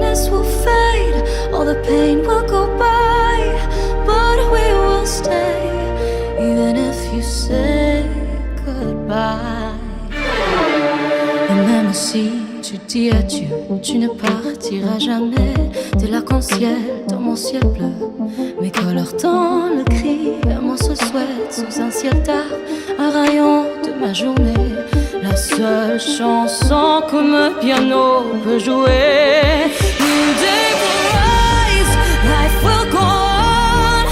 darkness will fade, all the pain will go by, but we will stay, even if you say goodbye. Et même si tu dis adieu, tu ne partiras jamais de l'arc-en-ciel dans mon ciel bleu. Mes couleurs dans le cri, moi se souhaite sous un ciel tard, un rayon de ma journée, la seule chanson que mon piano peut jouer. New day will rise, life will go on,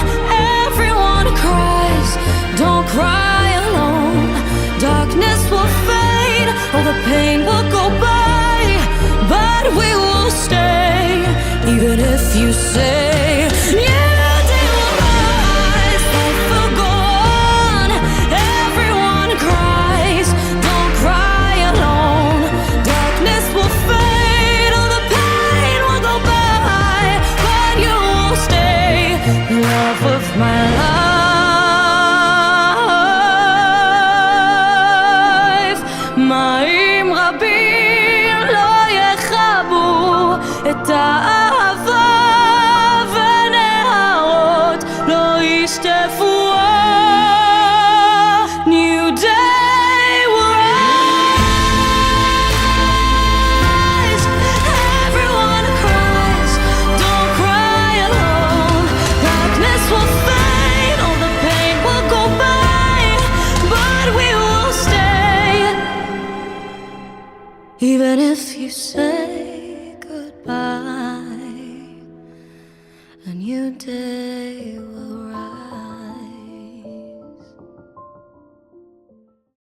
everyone cries, don't cry alone. Darkness will fade, all the pain will go by, but we will stay, even if you say, yeah. Love of my life, מים רבים לא יכבו את האהבה, ונהרות לא ישטפו. New day will rise, everyone cries, don't cry alone. Darkness will fade, all the pain will go by, but we will stay, even if you say goodbye. A new day